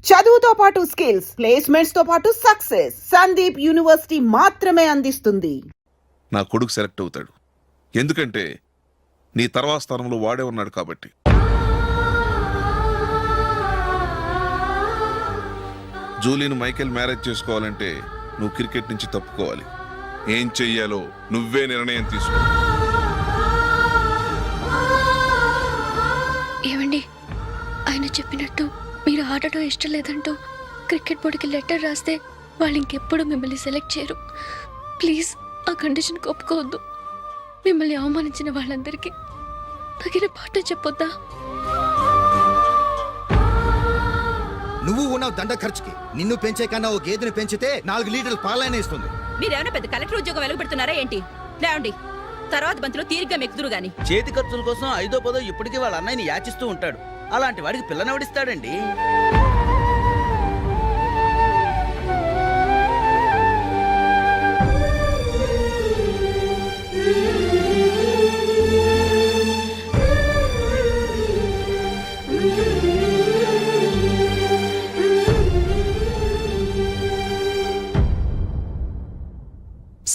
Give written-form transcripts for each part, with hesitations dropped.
చదువుతో పాటు skills, placements తో పాటు సక్సెస్ సందీప్ యూనివర్సిటీ మాత్రమే అందిస్తుంది. నా కొడుకు సెలెక్ట్ అవుతాడు, ఎందుకంటే నీ తర్వాత స్థానంలో వాడే ఉన్నాడు కాబట్టి. జూలీని మైకేల్ మ్యారేజ్ చేసుకోవాలంటే నువ్వు క్రికెట్ నుంచి తప్పుకోవాలి. ఏం చెయ్యాలో నువ్వే నిర్ణయం తీసుకో. ఏమండి, ఆయన చెప్పినట్టు మీరు ఆడటం ఇష్టం లేదంటూ క్రికెట్ బోర్డుకి లెటర్ రాస్తే వాళ్ళు ఇంకెప్పుడు మిమ్మల్ని సెలెక్ట్ చేయరు. ప్లీజ్ ఆ కండిషన్కి ఒప్పుకోవద్దు. మిమ్మల్ని అవమానించిన వాళ్ళందరికీ తగిన పాట చెప్పొద్దా? నువ్వు ఉన్నావు దండ ఖర్చుకి. నిన్ను పెంచే కన్నా ఓ గేదెని పెంచితే 4 లీటర్లు పాలైనా ఇస్తుంది. మీరేమైనా పెద్ద కలెక్టర్ ఉద్యోగం వెలుగుపెడుతున్నారా ఏంటి? లేవండి, తర్వాత బంతిలో తీరిగ్గా మెక్కుదురు గాని. చేతి ఖర్చుల కోసం 5ో 10ో ఇప్పటికీ వాళ్ళ అన్నయ్యని యాచిస్తూ ఉంటాడు. అలాంటి వాడికి పిల్లనెవడిస్తాడండి?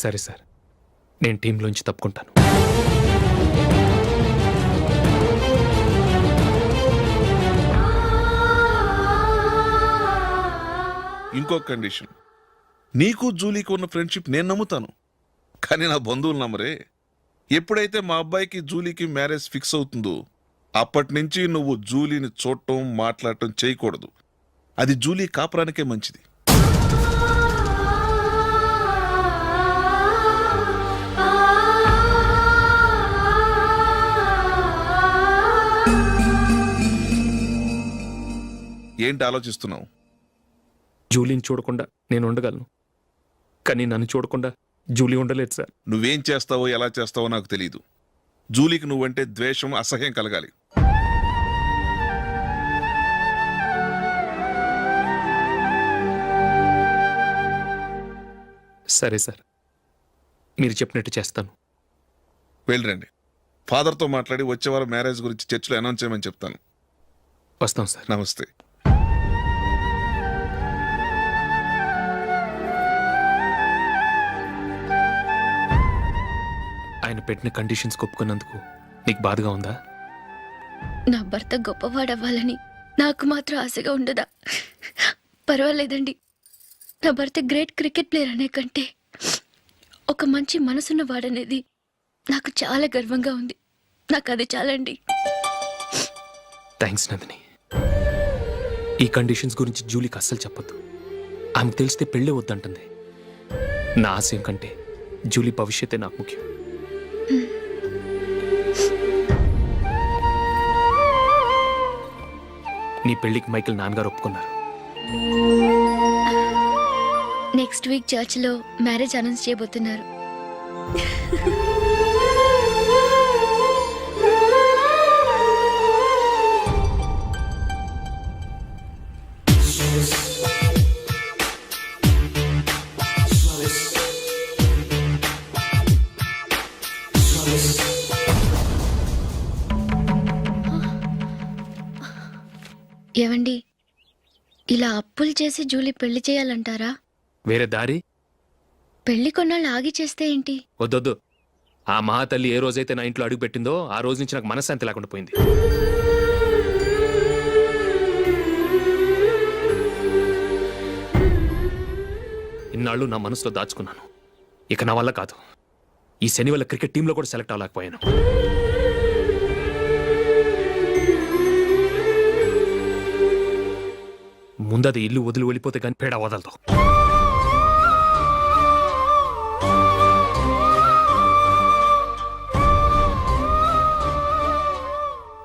సరే సార్, నేను టీంలోంచి తప్పుకుంటాను. ఇంకో కండిషన్, నీకు జూలీకి ఉన్న ఫ్రెండ్షిప్ నేను నమ్ముతాను, కానీ నా బంధువులు నమ్మరే. ఎప్పుడైతే మా అబ్బాయికి జూలీకి మ్యారేజ్ ఫిక్స్ అవుతుందో అప్పటి నుంచి నువ్వు జూలీని చూడటం మాట్లాడటం చేయకూడదు. అది జూలీ కాపురానికే మంచిది. ఏంటి ఆలోచిస్తున్నావు? జూలీని చూడకుండా నేను ఉండగలను, కానీ నన్ను చూడకుండా జూలీ ఉండలేదు సార్. నువ్వేం చేస్తావో ఎలా చేస్తావో నాకు తెలియదు. జూలీకి నువ్వంటే ద్వేషం, అసహ్యం కలగాలి. సరే సార్, మీరు చెప్పినట్టు చేస్తాను. వెళ్ళరండి, ఫాదర్తో మాట్లాడి వచ్చేవారం మ్యారేజ్ గురించి చర్చిలో అనౌన్స్ చేయమని చెప్తాను. వస్తాం సార్. నమస్తే. ఆయన పెట్టిన కండిషన్స్ ఒప్పుకున్నందుకు నీకు బాధగా ఉందా? నా భర్త గొప్పవాడవ్వాలని నాకు మాత్రం ఆశగా ఉండదా? పర్వాలేదండి, నా భర్త గ్రేట్ క్రికెట్ ప్లేయర్ అనే కంటే ఒక మంచి మనసున్న వాడనేది నాకు చాలా గర్వంగా ఉంది. నాకు అది చాలండి. థ్యాంక్స్ నందిని. ఈ కండిషన్స్ గురించి జూలీకి అస్సలు చెప్పొద్దు. ఆమెకు తెలిస్తే పెళ్ళే వద్దంటుంది. నా ఆశయం కంటే జూలీ భవిష్యత్తే నాకు ముఖ్యం. నీ పెళ్లికి మైకేల్ నాన్నగారు ఒప్పుకున్నారు. నెక్స్ట్ వీక్ చర్చ్లో మ్యారేజ్ అనౌన్స్ చేయబోతున్నారు. ఏవండి, ఇలా అప్పులు చేసి జూలీ పెళ్లి చేయాలంటారా? వేరే దారి? పెళ్లి కొన్నాళ్ళు ఆగి చేస్తే ఏంటి? వద్దొద్దు. ఆ మహాతల్లి ఏ రోజైతే నా ఇంట్లో అడుగు పెట్టిందో ఆ రోజు నుంచి నాకు మనశ్శాంతి లేకుండా పోయింది. ఇన్నాళ్ళు నా మనసులో దాచుకున్నాను. ఇక నా వల్ల కాదు. ఈ శని వల్ల క్రికెట్ టీంలో కూడా సెలెక్ట్ అవ్వలేకపోయాను. ముందది ఇల్లు వదిలి వెళ్ళిపోతే కానీ పేడ వదలదు.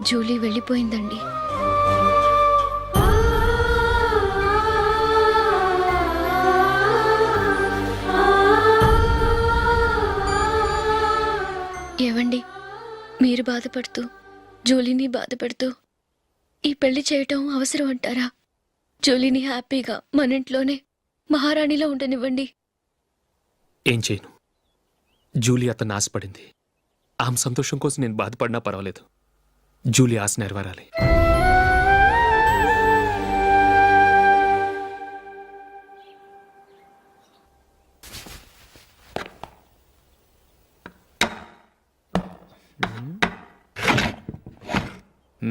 జూలీ వెళ్ళిపోయిందండి. ఏవండి, మీరు బాధపడుతూ జూలీని బాధపడుతూ ఈ పెళ్లి చేయటం అవసరం అంటారా? జూలీని హ్యాపీగా మన ఇంట్లోనే మహారాణిలో ఉండనివ్వండి. ఏం చేయను? జూలీ అతన్ని ఆశపడింది. ఆమె సంతోషం కోసం నేను బాధపడినా పర్వాలేదు. జూలీ ఆశ నెరవేరాలి.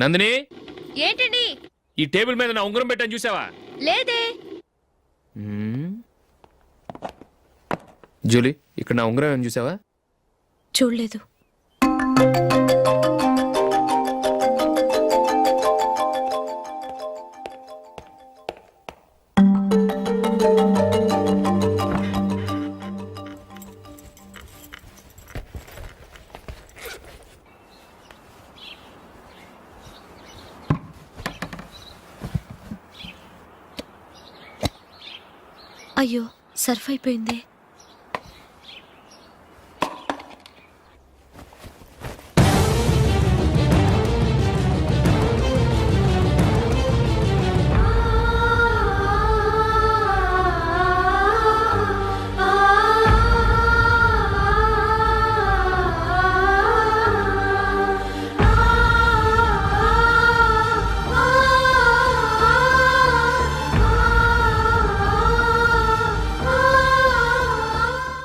నందిని, ఏంటండి? ఈ టేబుల్ మీద నా ఉంగరం పెట్టాను చూసావా? లేదే. జూలీ, ఇక్కడ నా ఉంగరం ఏమైనా చూసావా? చూడలేదు. అయ్యో, సర్ఫ్ అయిపోయింది.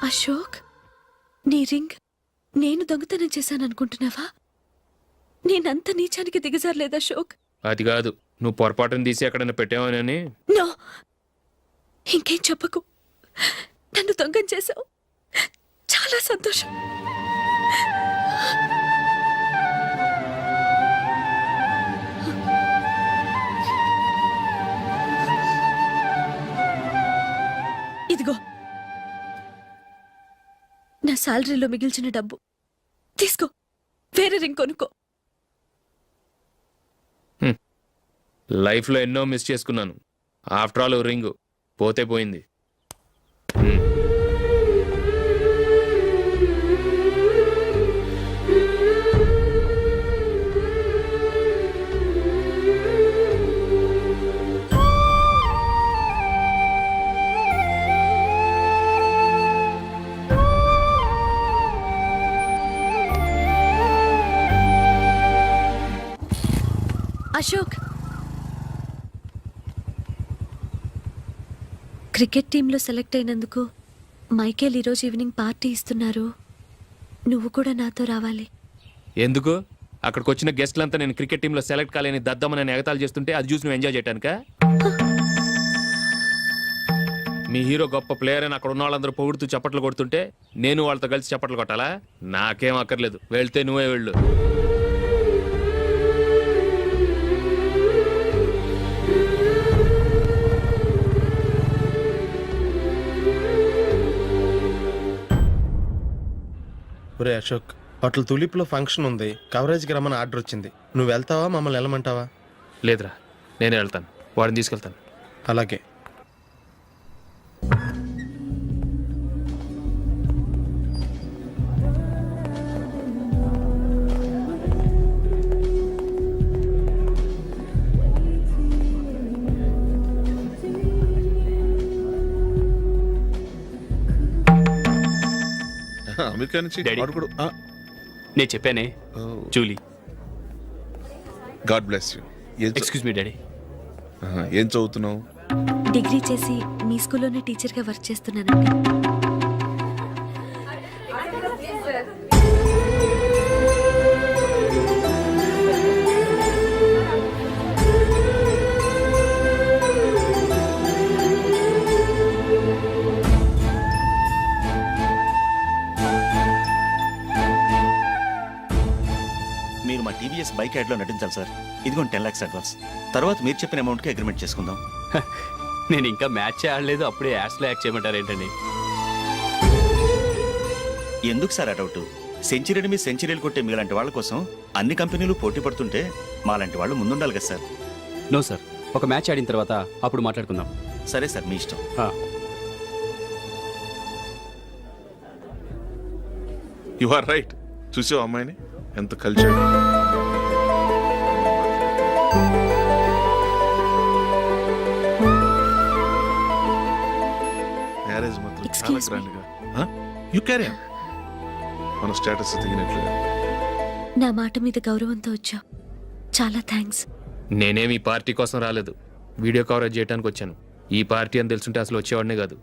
అశోక్, నీ రింగ్ నేను దొంగతనం చేశాననుకుంటున్నావా? నేనంత నీచానికి దిగజారలేదు అశోక్. అది కాదు, నువ్వు పొరపాటును తీసి ఎక్కడైనా పెట్టావని. నో, ఇంకేం చెప్పకు. నన్ను దొంగం చేశావు. చాలా సంతోషం. ఇదిగో నా శాలరీలో మిగిల్చిన డబ్బు తీసుకో. వేరే రింగ్ కొనుక్కో. లైఫ్లో ఎన్నో మిస్ చేసుకున్నాను. ఆఫ్టర్ ఆల్ రింగ్ పోతే పోయింది. అశోక్, క్రికెట్ టీంలో సెలెక్ట్ అయినందుకు మైకేల్ ఈరోజు ఈవినింగ్ పార్టీ ఇస్తున్నారు. నువ్వు కూడా నాతో రావాలి. ఎందుకు? అక్కడికి వచ్చిన గెస్ట్లంతా నేను క్రికెట్ టీంలో సెలెక్ట్ కాలేని దద్దమని ఎగతాలు చేస్తుంటే అది చూసి నువ్వు ఎంజాయ్ చేయటానికా? మీ హీరో గొప్ప ప్లేయర్ అని అక్కడ ఉన్న వాళ్ళందరూ పొగుడుతూ చప్పట్లు కొడుతుంటే నేను వాళ్ళతో కలిసి చప్పట్లు కొట్టాలా? నాకేం అక్కర్లేదు, వెళ్తే నువ్వే వెళ్ళు. ఒరే అశోక్, హోటల్ తులిప్లో ఫంక్షన్ ఉంది, కవరేజ్కి రమ్మని ఆర్డర్ వచ్చింది. నువ్వు వెళ్తావా, మమ్మల్ని వెళ్ళమంటావా? లేదురా, నేనే వెళ్తాను. వాడిని తీసుకెళ్తాను. అలాగే. అమెరికా నుంచి డాడీ. వాడు కూడా నేను చెప్పానే, Julie. God bless you. Excuse me daddy. ఏం చదువుతున్నావు? డిగ్రీ చేసి మీ స్కూల్లోనే టీచర్గా వర్క్ చేస్తున్నానండి. మీరు మా టీవీఎస్ బైక్ యాడ్లో నటించాలి సార్. ఇదిగోండి 10 lakhs అడ్వాన్స్. తర్వాత మీరు చెప్పిన అమౌంట్కి అగ్రిమెంట్ చేసుకుందాం. నేను ఇంకా మ్యాచ్ ఆడలేదు, అప్పుడే యాడ్స్లో యాక్ట్ చేయమంటారు ఏంటండి? ఎందుకు సార్ ఆ డౌట్? సెంచరీని మీ సెంచరీలు కొట్టే మీలాంటి వాళ్ళ కోసం అన్ని కంపెనీలు పోటీ పడుతుంటే మాలాంటి వాళ్ళు ముందుండాలి కదా సార్. నో సార్, ఒక మ్యాచ్ ఆడిన తర్వాత అప్పుడు మాట్లాడుకుందాం. సరే సార్, మీ ఇష్టం. You are right. చూసావు అమ్మాయిని ఎంత కల్చర్. మ్యారేజ్ మాత్రం చాలా Excuse me. గ్రాండ్ గా. You carry on. మన స్టేటస్ దిగినట్లుగా. నా మాట మీద గౌరవంతో వచ్చావు. చాలా థ్యాంక్స్. నేనేమి ఈ పార్టీ కోసం రాలేదు, వీడియో కవరేజ్ చేయడానికి వచ్చాను. ఈ పార్టీ అని తెలుసుంటే అసలు వచ్చేవాడినే కాదు.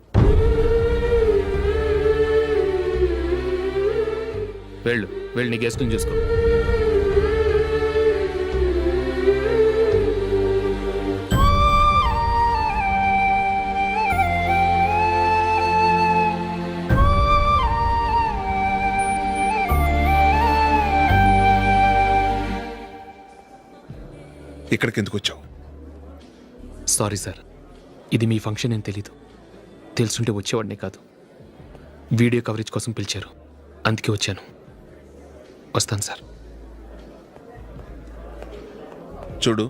వెళ్ళు, వెళ్ళి నీ గెస్ట్ని చూసుకో. ఇక్కడికి ఎందుకు వచ్చావు? సారీ సార్, ఇది మీ ఫంక్షన్ అని తెలీదు. తెలుసుంటే వచ్చేవాడినే కాదు. వీడియో కవరేజ్ కోసం పిలిచారు, అందుకే వచ్చాను. వస్తాను సార్. చూడు,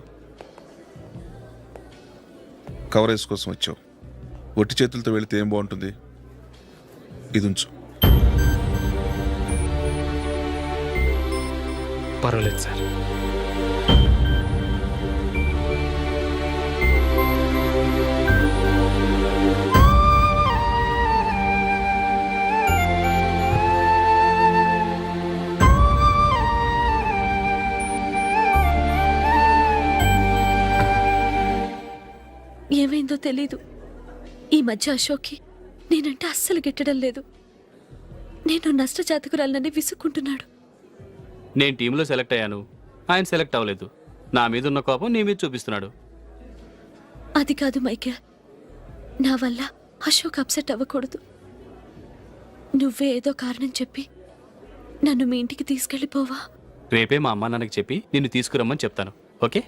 కవరేజ్ కోసం వచ్చావు. ఒట్టి చేతులతో వెళితే ఏం బాగుంటుంది? ఇది ఉంచు. పర్వాలేదు సార్. ఏమైందో తెలీదు. ఈ మధ్య అశోక్కి నేనంటే అస్సలు గిట్టడం లేదు. నేను నష్టజాతకురాలనని విసుక్కుంటున్నాడు. నేను టీంలో సెలెక్ట్ అయ్యాను, ఆయన సెలెక్ట్ అవ్వలేదు. నా మీద ఉన్న కోపం నీ మీద చూపిస్తున్నాడు. అది కాదు మైకేల్, నా వల్ల అశోక్ అప్సెట్ అవ్వకూడదు. నువ్వే ఏదో కారణం చెప్పి నన్ను మీ ఇంటికి తీసుకెళ్ళిపోవా? రేపే మా అమ్మ నాన్నకి చెప్పి నిన్ను తీసుకురమ్మని చెప్తాను. ఓకే?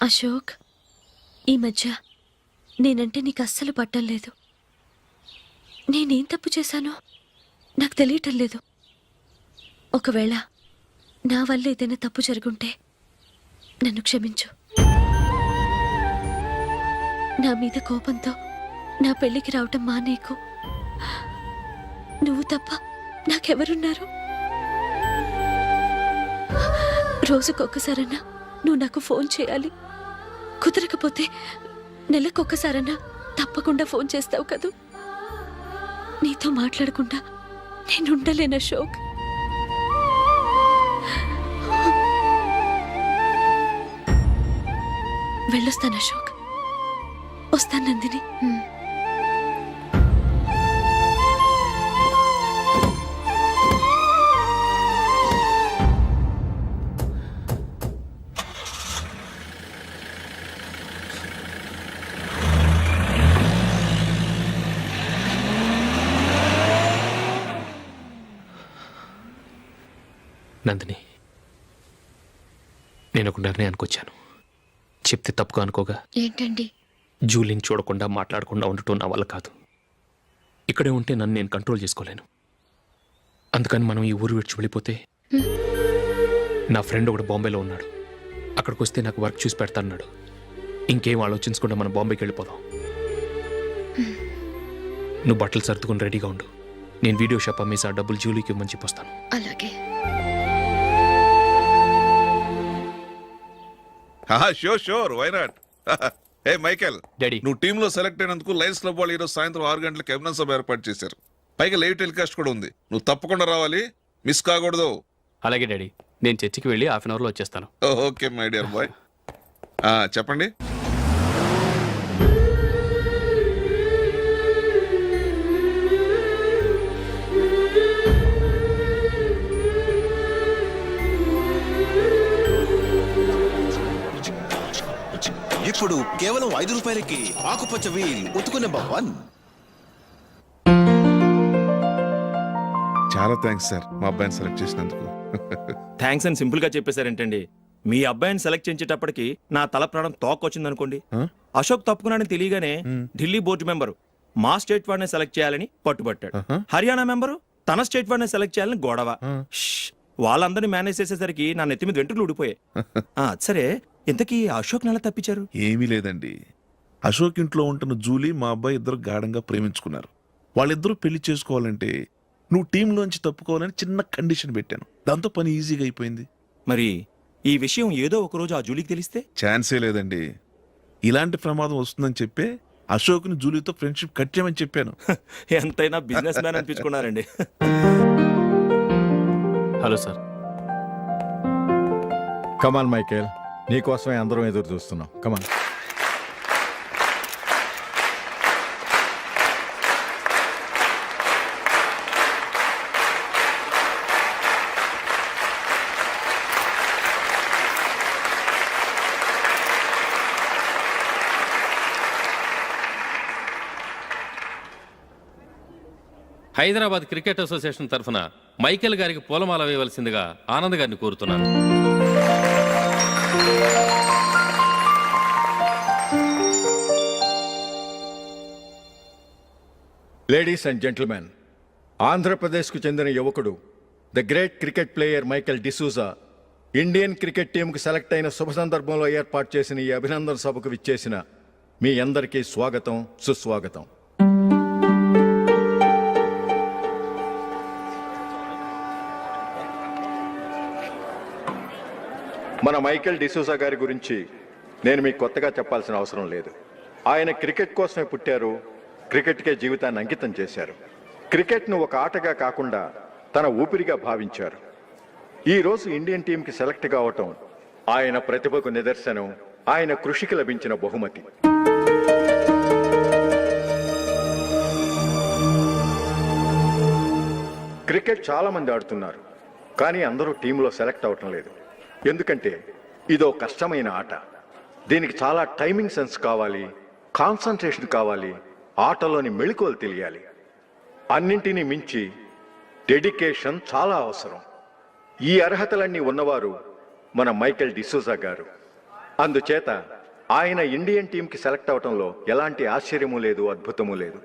అశోక్, ఈ మధ్య నేనంటే నీకు అస్సలు పట్టం లేదు. నేనేం తప్పు చేశానో నాకు తెలియటం లేదు. ఒకవేళ నా వల్ల ఏదైనా తప్పు జరుగుంటే నన్ను క్షమించు. నా మీద కోపంతో నా పెళ్లికి రావటం మానేకు. నువ్వు తప్ప నాకెవరున్నారు? రోజుకొక్కసారన్నా నువ్వు నాకు ఫోన్ చేయాలి. కుదరకపోతే నెలకొక్కసారన్నా తప్పకుండా ఫోన్ చేస్తావు కదూ. నీతో మాట్లాడకుండా నేనుండలేను అశోక్. వెళ్ళొస్తాను అశోక్. వస్తాను నందిని. నందిని, నేను ఒక నిర్ణయానికి వచ్చాను. చెప్తే తప్పుగా అనుకోగా. ఏంటండి? జూలీని చూడకుండా మాట్లాడకుండా ఉండటం నా వల్ల కాదు. ఇక్కడే ఉంటే నన్ను నేను కంట్రోల్ చేసుకోలేను. అందుకని మనం ఈ ఊరు విడిచి వెళ్ళిపోతే, నా ఫ్రెండ్ ఒకడు బాంబేలో ఉన్నాడు, అక్కడికి వస్తే నాకు వర్క్ చూసి పెడతాన్నాడు. ఇంకేం ఆలోచించకుండా మనం బాంబేకి వెళ్ళిపోదాం. నువ్వు బట్టలు సర్దుకుని రెడీగా ఉండు. నేను వీడియో షాప్ అమ్మేసి ఆ డబ్బులు జూలీకి ఇవ్వమని చెప్పొస్తాను. అలాగే. Sure, why not? Hey Michael, daddy. నువ్వు టీంలో సెలెక్ట్ అయినందుకు లయన్స్ క్లబ్ వాళ్ళు ఈరోజు సాయంత్రం 6 గంటలకు అభినందన సభ ఏర్పాటు చేశారు. పైగా లైవ్ టెలికాస్ట్ కూడా ఉంది. నువ్వు తప్పకుండా రావాలి, మిస్ కాకూడదు. అలాగే డాడీ, నేను చర్చికి వెళ్ళి హాఫ్ అన్ అవర్లో వచ్చేస్తాను. Okay my dear bye. చెప్పండి. ఇప్పుడు కేవలం 5 రూపాయలకి ఆకుపచ్చ వీల్ ఉతుకు నెంబర్ 1. చాలా థ్యాంక్స్ సార్, మా అబ్బాయిని సెలెక్ట్ చేసినందుకు. థ్యాంక్స్ అని సింపుల్ గా చెప్పేశారేంటండి? మీ అబ్బాయిని సెలెక్ట్ చేసేటప్పటికి నా తల ప్రాణం తోకొచ్చిందనుకోండి. అశోక్ తప్పుకున్నాడని తెలియగానే ఢిల్లీ బోర్డు మెంబరు మా స్టేట్ వాడిని సెలెక్ట్ చేయాలని పట్టుబట్టాడు. హర్యానా మెంబరు తన స్టేట్ వాడిని సెలెక్ట్ చేయాలని గొడవ. వాళ్ళందరినీ మేనేజ్ చేసేసరికి నా నెత్తి మీద వెంట్రుకలు ఊడిపోయాయి. సరే, ఇంతకీ అశోక్ నెల తప్పించారు? ఏమీ లేదండి. అశోక్ ఇంట్లో ఉంటున్న జూలీ మా అబ్బాయి ఇద్దరు గాఢంగా ప్రేమించుకున్నారు. వాళ్ళిద్దరూ పెళ్లి చేసుకోవాలంటే నువ్వు టీంలోంచి తప్పుకోవాలని చిన్న కండిషన్ పెట్టాను. దాంతో పని ఈజీగా అయిపోయింది. మరి ఈ విషయం ఏదో ఒక రోజు ఆ జూలీకి తెలిస్తే? ఛాన్సే లేదండి. ఇలాంటి ప్రమాదం వస్తుందని చెప్పే అశోక్ని జూలీతో ఫ్రెండ్షిప్ కట్ చేయమని చెప్పాను. ఎంతైనా బిజినెస్ మ్యాన్ అనిపించుకున్నారండి. Hello sir. కమాన్ మైకేల్, నీకోసమే అందరం ఎదురు చూస్తున్నాం. కమాన్. హైదరాబాద్ క్రికెట్ అసోసియేషన్ తరఫున మైకేల్ గారికి పూలమాల వేయవలసిందిగా ఆనంద్ గారిని కోరుతున్నాను. లేడీస్ అండ్ జెంటిల్మెన్, ఆంధ్రప్రదేశ్కు చెందిన యువకుడు the great cricket player Michael D'Souza Indian cricket టీంకు సెలెక్ట్ అయిన శుభ సందర్భంలో ఏర్పాటు చేసిన ఈ అభినందన సభకు విచ్చేసిన మీ అందరికీ స్వాగతం, సుస్వాగతం. మన మైకేల్ డిసూజా గారి గురించి నేను మీకు కొత్తగా చెప్పాల్సిన అవసరం లేదు. ఆయన క్రికెట్ కోసమే పుట్టారు, క్రికెట్కే జీవితాన్ని అంకితం చేశారు. క్రికెట్ను ఒక ఆటగా కాకుండా తన ఊపిరిగా భావించారు. ఈరోజు ఇండియన్ టీంకి సెలెక్ట్ కావటం ఆయన ప్రతిభకు నిదర్శనం, ఆయన కృషికి లభించిన బహుమతి. క్రికెట్ చాలా మంది ఆడుతున్నారు, కానీ అందరూ టీంలో సెలెక్ట్ అవటం లేదు. ఎందుకంటే ఇదో కష్టమైన ఆట. దీనికి చాలా టైమింగ్ సెన్స్ కావాలి, కాన్సన్ట్రేషన్ కావాలి, ఆటలోని మెళకువలు తెలియాలి. అన్నింటినీ మించి డెడికేషన్ చాలా అవసరం. ఈ అర్హతలన్నీ ఉన్నవారు మన మైకేల్ డిసూజా గారు. అందుచేత ఆయన ఇండియన్ టీంకి సెలెక్ట్ అవటంలో ఎలాంటి ఆశ్చర్యము లేదు, అద్భుతము లేదు.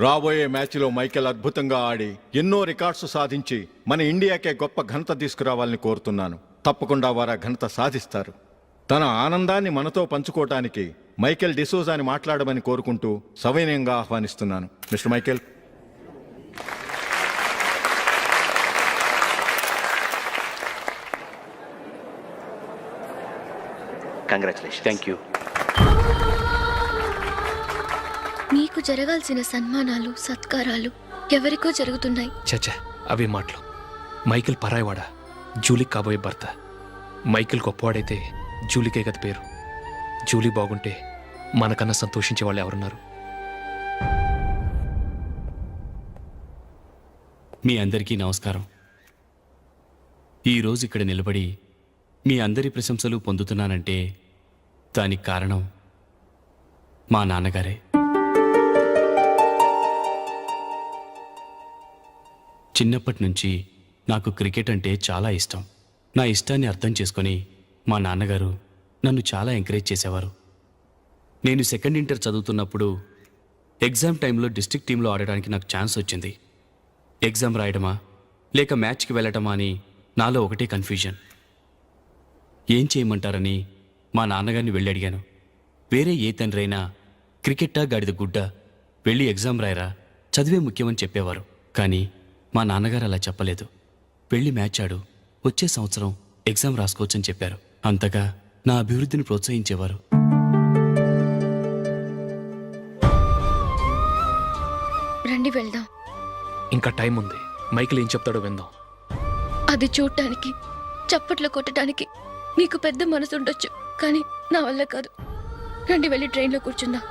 రాబోయే మ్యాచ్లో మైకేల్ అద్భుతంగా ఆడి ఎన్నో రికార్డ్స్ సాధించి మన ఇండియాకే గొప్ప ఘనత తీసుకురావాలని కోరుతున్నాను. తప్పకుండా వారు ఆ ఘనత సాధిస్తారు. తన ఆనందాన్ని మనతో పంచుకోవటానికి మైకేల్ డిసూజాని మాట్లాడమని కోరుకుంటూ సవినయంగా ఆహ్వానిస్తున్నాను. Mister Michael. Congratulation. Thank you. మీకు జరగాల్సిన సన్మానాలు, సత్కారాలు ఎవరికో జరుగుతున్నాయి. చచ్చా, అవే మాటలు. మైకేల్ పరాయవాడా, జూలీకి కాబోయే భర్త. మైకేల్ గొప్పవాడైతే జూలీకే కదా పేరు. జూలీ బాగుంటే మనకన్నా సంతోషించే వాళ్ళు ఎవరున్నారు? మీ అందరికీ నమస్కారం. ఈరోజు ఇక్కడ నిలబడి మీ అందరి ప్రశంసలు పొందుతున్నానంటే దానికి కారణం మా నాన్నగారే. చిన్నప్పటి నుంచి నాకు క్రికెట్ అంటే చాలా ఇష్టం. నా ఇష్టాన్ని అర్థం చేసుకొని మా నాన్నగారు నన్ను చాలా ఎంకరేజ్ చేసేవారు. నేను సెకండ్ ఇంటర్ చదువుతున్నప్పుడు ఎగ్జామ్ టైంలో డిస్ట్రిక్ట్ టీంలో ఆడడానికి నాకు ఛాన్స్ వచ్చింది. ఎగ్జామ్ రాయడమా లేక మ్యాచ్కి వెళ్ళటమా అని నాలో ఒకటే కన్ఫ్యూజన్. ఏం చేయమంటారని మా నాన్నగారిని వెళ్ళి అడిగాను. వేరే ఏ తండ్రి అయినా క్రికెట్టా గాడిద గుడ్డ, వెళ్ళి ఎగ్జామ్ రాయరా, చదివే ముఖ్యమని చెప్పేవారు. కానీ మా నాన్నగారు అలా చెప్పలేదు. వెళ్ళి మ్యాచ్ ఆడు, వచ్చే సంవత్సరం ఎగ్జామ్ రాసుకోవచ్చని చెప్పారు. అంతగా నా అభివృద్ధిని ప్రోత్సహించేవారు. రండి వెళ్దాం. ఇంకా టైం ఉంది. మైకేల్ ఏం చెప్తాడో విందాం. అది చూడటానికి, చప్పట్లు కొట్టడానికి మీకు పెద్ద మనసు ఉండొచ్చు, కానీ నా వల్ల కాదు. రండి వెళ్ళి ట్రైన్లో కూర్చుందాం.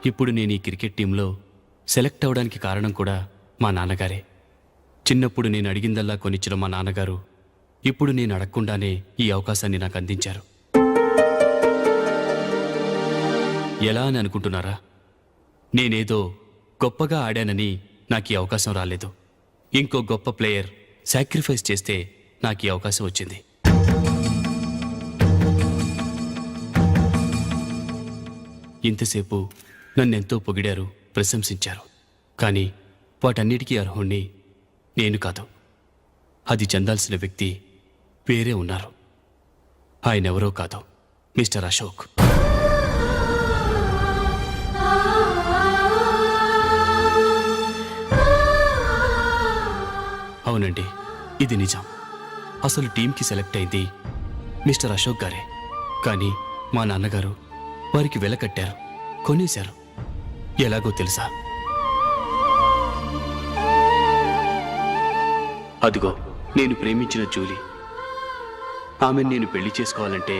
ఇప్పుడు నేను ఈ క్రికెట్ టీంలో సెలెక్ట్ అవ్వడానికి కారణం కూడా మా నాన్నగారే. చిన్నప్పుడు నేను అడిగిందల్లా కొనిచ్చిన మా నాన్నగారు ఇప్పుడు నేను అడగకుండానే ఈ అవకాశాన్ని నాకు అందించారు. ఎలా అని అనుకుంటున్నారా? నేనేదో గొప్పగా ఆడానని నాకు ఈ అవకాశం రాలేదు. ఇంకో గొప్ప ప్లేయర్ సాక్రిఫైస్ చేస్తే నాకు ఈ అవకాశం వచ్చింది. ఇంతసేపు నన్నెంతో పొగిడారు, ప్రశంసించారు. కానీ వాటన్నిటికీ అర్హుణ్ణి నేను కాదు. అది చెందాల్సిన వ్యక్తి వేరే ఉన్నారు. ఆయనెవరో కాదు, మిస్టర్ అశోక్. అవునండి, ఇది నిజం. అసలు టీంకి సెలెక్ట్ అయింది మిస్టర్ అశోక్ గారే. కానీ మా నాన్నగారు వారికి వెల కట్టారు, కొనేశారు. ఎలాగో తెలుసా? అదిగో నేను ప్రేమించిన జూలీ. ఆమెను నేను పెళ్లి చేసుకోవాలంటే